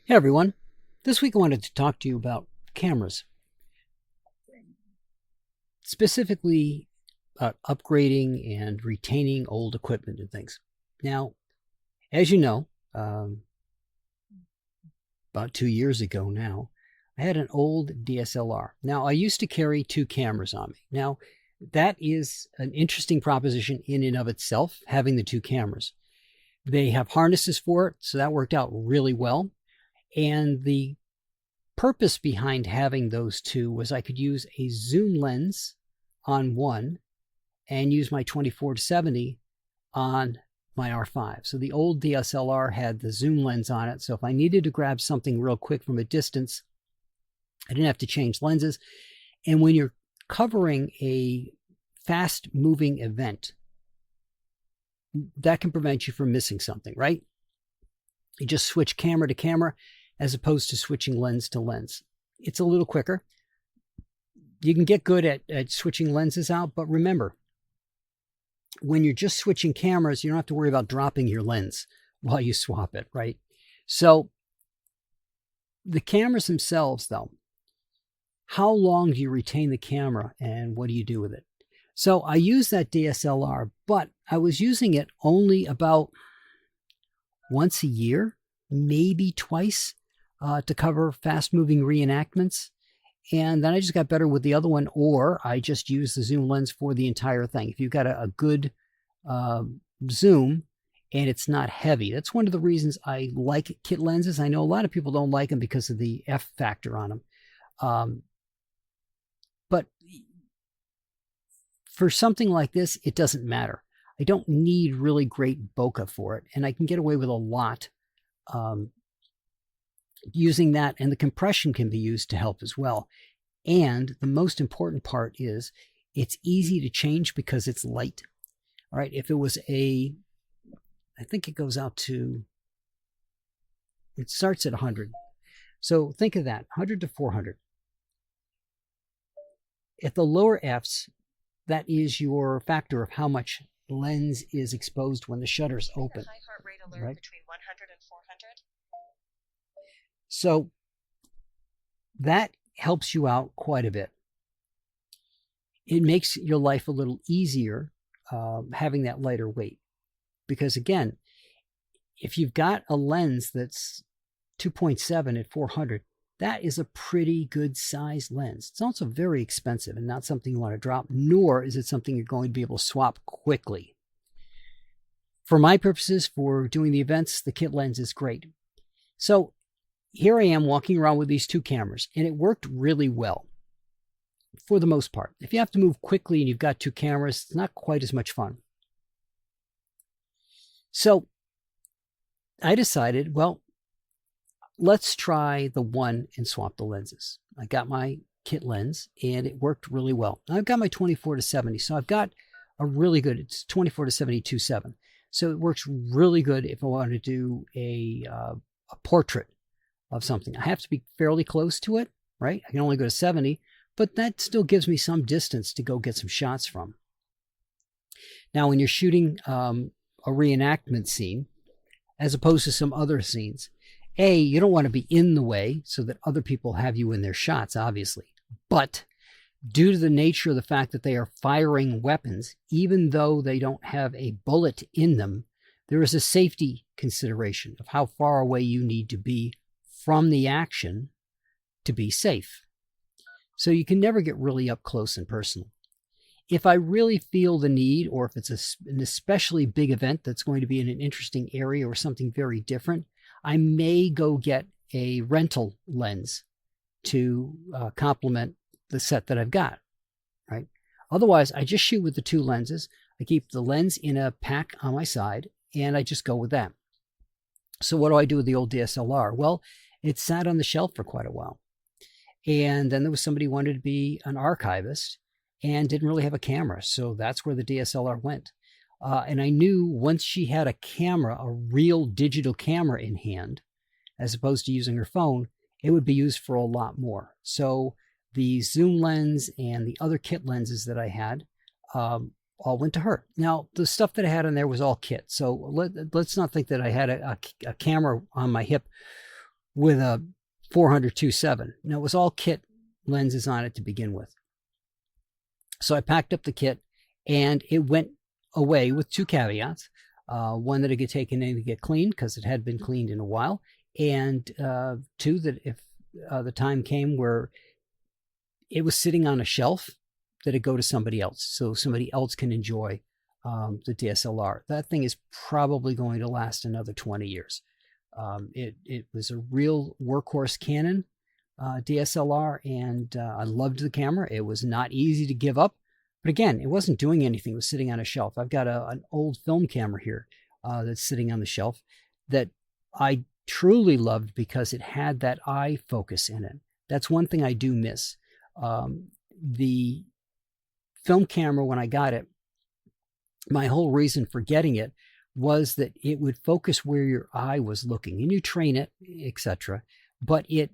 Hey everyone. This week I wanted to talk to you about cameras, specifically about upgrading and retaining old equipment and things. Now, as you know, about 2 years ago now, I had an old DSLR. Now, I used to carry two cameras on me. Now, that is an interesting proposition in and of itself, having the two cameras. They have harnesses for it, so that worked out really well. And the purpose behind having those two was I could use a zoom lens on one and use my 24-70 on my R5. So the old DSLR had the zoom lens on it. So if I needed to grab something real quick from a distance, I didn't have to change lenses. And when you're covering a fast moving event, that can prevent you from missing something, right? You just switch camera to camera as opposed to switching lens to lens. It's a little quicker. You can get good at switching lenses out, but remember, when you're just switching cameras, you don't have to worry about dropping your lens while you swap it, right? So the cameras themselves, though, how long do you retain the camera and what do you do with it? So I use that DSLR, but I was using it only about once a year, maybe twice, to cover fast moving reenactments. And then I just got better with the other one, or I just use the zoom lens for the entire thing. If you've got a good zoom and it's not heavy, that's one of the reasons I like kit lenses. I know a lot of people don't like them because of the F factor on them. But for something like this, it doesn't matter. I don't need really great bokeh for it, and I can get away with a lot using that, and the compression can be used to help as well. And the most important part is it's easy to change because it's light. All right, if it was I think it goes out to, it starts at 100. So think of that, 100 to 400. At the lower Fs, that is your factor of how much lens is exposed when the shutter's open. High heart rate alert, right? Between 100 and 400. So that helps you out quite a bit. It makes your life a little easier having that lighter weight. Because again, if you've got a lens that's 2.7 at 400, that is a pretty good sized lens. It's also very expensive and not something you want to drop, nor is it something you're going to be able to swap quickly. For my purposes, for doing the events, the kit lens is great. So here I am walking around with these two cameras, and it worked really well for the most part. If you have to move quickly and you've got two cameras, it's not quite as much fun. So I decided, well, let's try the one and swap the lenses. I got my kit lens and it worked really well. I've got my 24-70, so I've got a really good, it's 24-70 2.7. So it works really good if I want to do a portrait of something. I have to be fairly close to it, right? I can only go to 70, but that still gives me some distance to go get some shots from. Now, when you're shooting a reenactment scene, as opposed to some other scenes, you don't want to be in the way so that other people have you in their shots, obviously. But due to the nature of the fact that they are firing weapons, even though they don't have a bullet in them, there is a safety consideration of how far away you need to be from the action to be safe. So you can never get really up close and personal. If I really feel the need, or if it's an especially big event that's going to be in an interesting area or something very different, I may go get a rental lens to complement the set that I've got, right? Otherwise, I just shoot with the two lenses. I keep the lens in a pack on my side, and I just go with that. So what do I do with the old DSLR? Well, it sat on the shelf for quite a while. And then there was somebody who wanted to be an archivist and didn't really have a camera. So that's where the DSLR went. And I knew once she had a camera, a real digital camera in hand, as opposed to using her phone, it would be used for a lot more. So the zoom lens and the other kit lenses that I had all went to her. Now, the stuff that I had on there was all kit. So let's not think that I had a camera on my hip with a 400-2.7. Now, it was all kit lenses on it to begin with. So I packed up the kit, and it went away with two caveats. One, that it could take in to get cleaned because it had been cleaned in a while. And two, that if the time came where it was sitting on a shelf, that it go to somebody else, so somebody else can enjoy the DSLR. That thing is probably going to last another 20 years. It was a real workhorse Canon DSLR, and I loved the camera. It was not easy to give up, but again, it wasn't doing anything. It was sitting on a shelf. I've got an old film camera here that's sitting on the shelf that I truly loved because it had that eye focus in it. That's one thing I do miss. The film camera, when I got it, my whole reason for getting it was that it would focus where your eye was looking, and you train it, etc. But it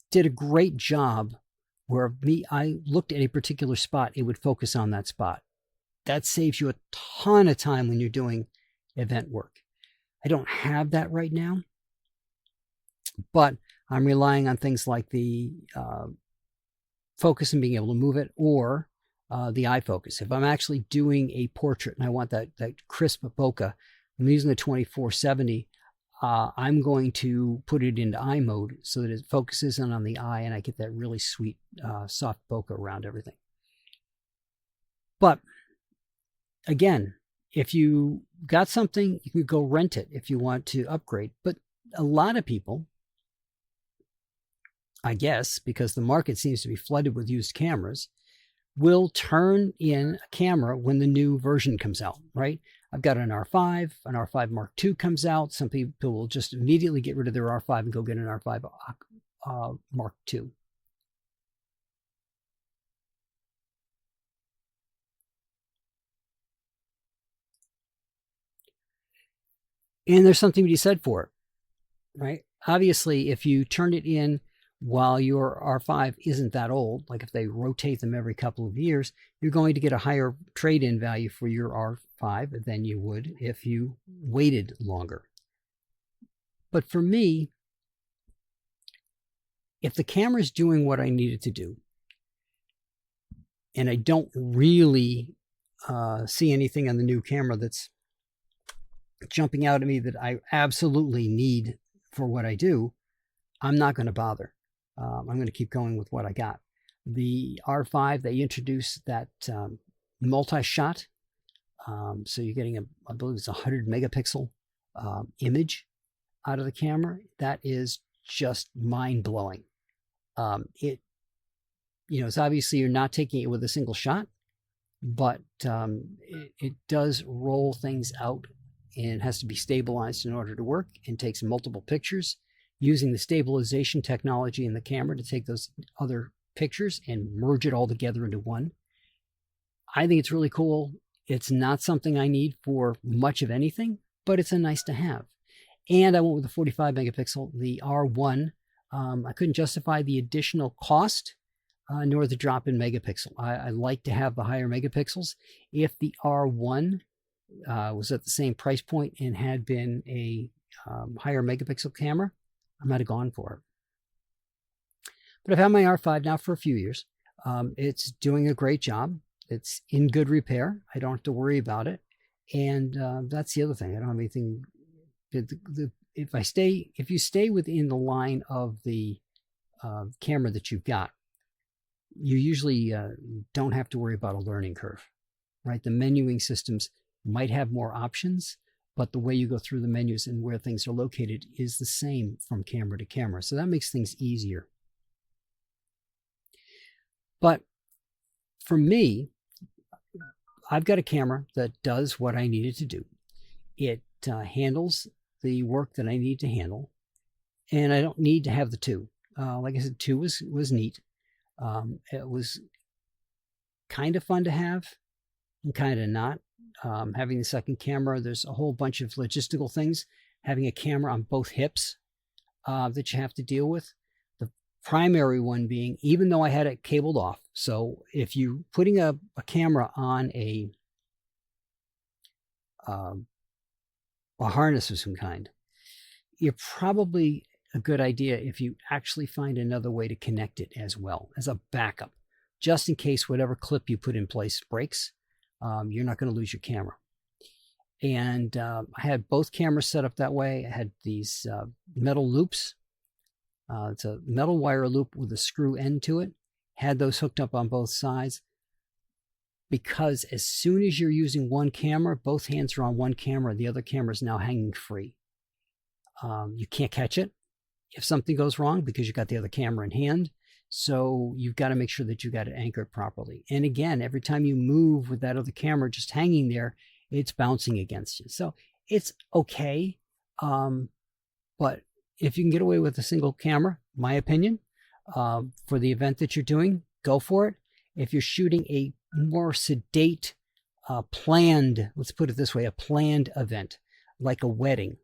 did a great job where I looked at a particular spot, it would focus on that spot. That saves you a ton of time when you're doing event work. I don't have that right now, but I'm relying on things like the focus and being able to move it, or the eye focus. If I'm actually doing a portrait and I want that crisp bokeh, I'm using the 2470. I'm going to put it into eye mode so that it focuses in on the eye, and I get that really sweet, soft bokeh around everything. But again, if you got something, you could go rent it if you want to upgrade. But a lot of people, I guess, because the market seems to be flooded with used cameras, will turn in a camera when the new version comes out, right? I've got an R5, an R5 Mark II comes out. Some people will just immediately get rid of their R5 and go get an R5 Mark II. And there's something to be said for it, right? Obviously, if you turn it in while your R5 isn't that old, like if they rotate them every couple of years, you're going to get a higher trade-in value for your R5 than you would if you waited longer. But for me, if the camera is doing what I need it to do, and I don't really see anything on the new camera that's jumping out at me that I absolutely need for what I do, I'm not going to bother. I'm going to keep going with what I got. The R5, they introduced that multi-shot. So you're getting, I believe it's 100 megapixel image out of the camera. That is just mind-blowing. It's obviously you're not taking it with a single shot, but it does roll things out and has to be stabilized in order to work, and takes multiple pictures using the stabilization technology in the camera to take those other pictures and merge it all together into one. I think it's really cool. It's not something I need for much of anything, but it's a nice to have. And I went with the 45 megapixel, the R1. I couldn't justify the additional cost, nor the drop in megapixel. I like to have the higher megapixels. If the R1 was at the same price point and had been a higher megapixel camera, I might have gone for it. But I've had my R5 now for a few years. It's doing a great job. It's in good repair. I don't have to worry about it. And that's the other thing. I don't have anything. If you stay within the line of the camera that you've got, you usually don't have to worry about a learning curve, right? The menuing systems might have more options, but the way you go through the menus and where things are located is the same from camera to camera. So that makes things easier. But for me, I've got a camera that does what I need it to do. It handles the work that I need to handle, and I don't need to have the two. Like I said, two was neat. It was kind of fun to have and kind of not. Having the second camera, there's a whole bunch of logistical things. Having a camera on both hips that you have to deal with. The primary one being, even though I had it cabled off, so if you're putting a camera on a harness of some kind, you're probably a good idea if you actually find another way to connect it as well as a backup, just in case whatever clip you put in place breaks. You're not going to lose your camera. And I had both cameras set up that way. I had these metal loops. It's a metal wire loop with a screw end to it. Had those hooked up on both sides, because as soon as you're using one camera, both hands are on one camera. The other camera is now hanging free. You can't catch it if something goes wrong because you got the other camera in hand. So you've got to make sure that you got it anchored properly. And again, every time you move with that other camera just hanging there, it's bouncing against you. So it's okay. But if you can get away with a single camera, my opinion, for the event that you're doing, go for it. If you're shooting a more sedate, planned, let's put it this way, a planned event, like a wedding,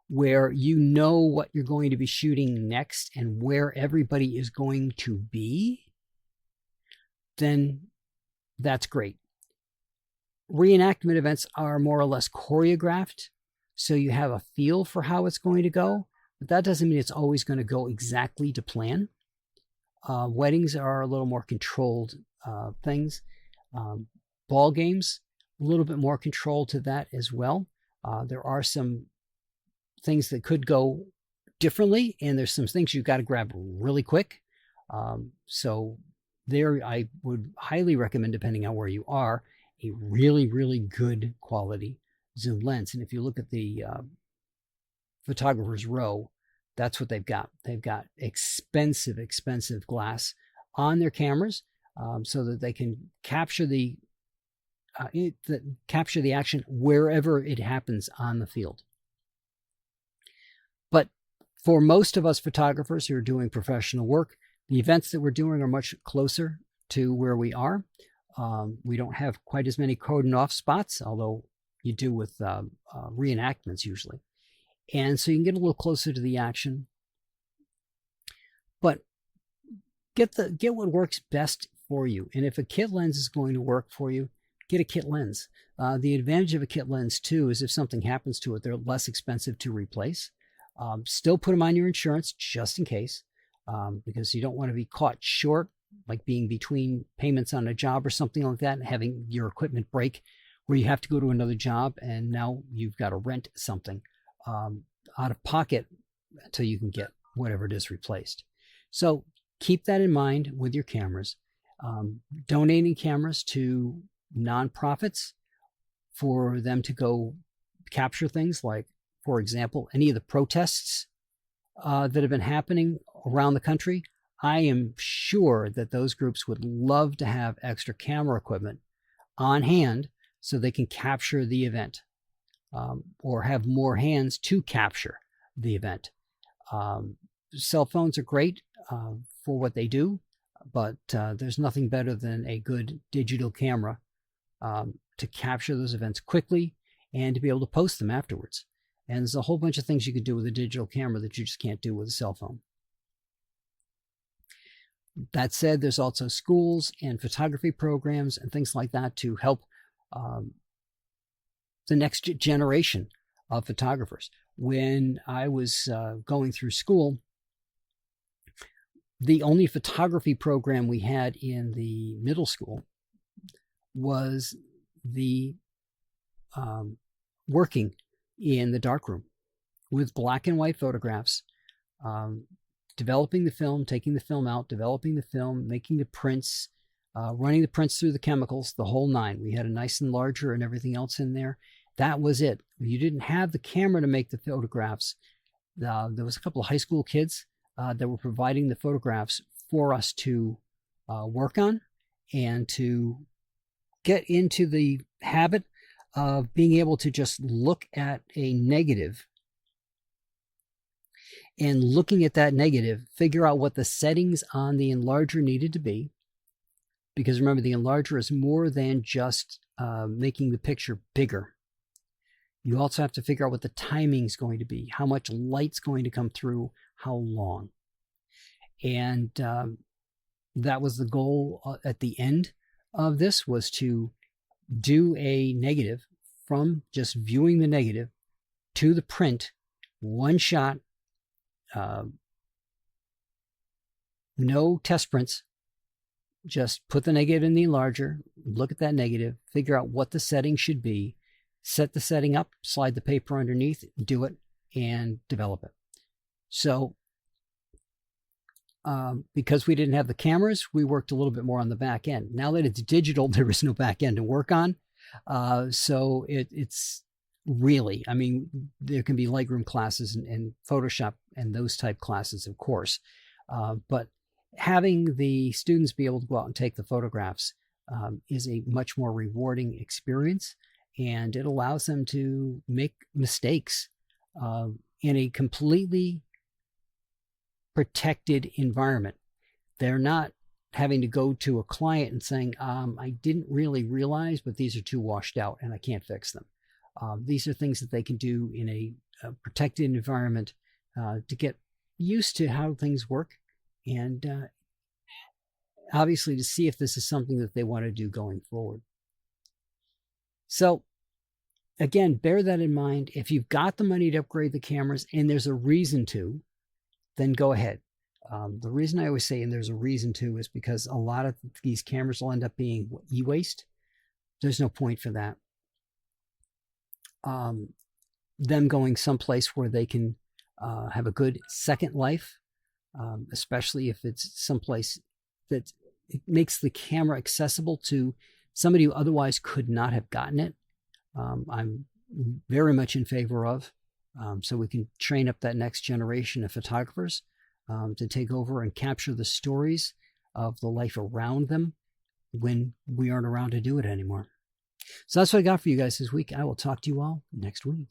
where you know what you're going to be shooting next and where everybody is going to be, then that's great. Reenactment events are more or less choreographed, so you have a feel for how it's going to go, but that doesn't mean it's always going to go exactly to plan. Weddings are a little more controlled things. Ball games, a little bit more control to that as well. There are some things that could go differently, and there's some things you've got to grab really quick. So there, I would highly recommend, depending on where you are, a really, really good quality zoom lens. And if you look at the Photographer's Row, that's what they've got. They've got expensive glass on their cameras, so that they can capture the action wherever it happens on the field. But for most of us photographers who are doing professional work, the events that we're doing are much closer to where we are. We don't have quite as many cordoned off spots, although you do with reenactments usually. And so you can get a little closer to the action. But get what works best for you. And if a kit lens is going to work for you, get a kit lens. The advantage of a kit lens too is if something happens to it, they're less expensive to replace. Still put them on your insurance just in case, because you don't want to be caught short, like being between payments on a job or something like that and having your equipment break where you have to go to another job and now you've got to rent something out of pocket until you can get whatever it is replaced. So keep that in mind with your cameras. Donating cameras to nonprofits for them to go capture things like, for example, any of the protests that have been happening around the country. I am sure that those groups would love to have extra camera equipment on hand so they can capture the event, or have more hands to capture the event. Cell phones are great for what they do, but there's nothing better than a good digital camera to capture those events quickly and to be able to post them afterwards. And there's a whole bunch of things you could do with a digital camera that you just can't do with a cell phone. That said, there's also schools and photography programs and things like that to help the next generation of photographers. When I was going through school, the only photography program we had in the middle school was the working in the darkroom with black and white photographs, developing the film, taking the film out, developing the film, making the prints, running the prints through the chemicals, the whole nine. We had a nice enlarger and everything else in there. That was it. You didn't have the camera to make the photographs. There was a couple of high school kids that were providing the photographs for us to work on and to get into the habit of being able to just look at a negative and, looking at that negative, figure out what the settings on the enlarger needed to be. Because remember, the enlarger is more than just making the picture bigger. You also have to figure out what the timing is going to be, how much light's going to come through, how long. And that was the goal at the end of this, was to do a negative from just viewing the negative to the print one shot, no test prints. Just put the negative in the enlarger, look at that negative, figure out what the setting should be, set the setting up, slide the paper underneath, do it, and develop it. So because we didn't have the cameras, we worked a little bit more on the back end. Now that it's digital, there is no back end to work on. So it's really, I mean, there can be Lightroom classes and Photoshop and those type classes, of course. But having the students be able to go out and take the photographs is a much more rewarding experience, and it allows them to make mistakes in a completely protected environment. They're not having to go to a client and saying, I didn't really realize, but these are too washed out and I can't fix them. These are things that they can do in a protected environment to get used to how things work, and obviously to see if this is something that they want to do going forward. So again, bear that in mind. If you've got the money to upgrade the cameras and there's a reason to, then go ahead. The reason I always say, and there's a reason to, is because a lot of these cameras will end up being e-waste. There's no point for that. Them going someplace where they can have a good second life, especially if it's someplace that it makes the camera accessible to somebody who otherwise could not have gotten it. I'm very much in favor of, so we can train up that next generation of photographers to take over and capture the stories of the life around them when we aren't around to do it anymore. So that's what I got for you guys this week. I will talk to you all next week.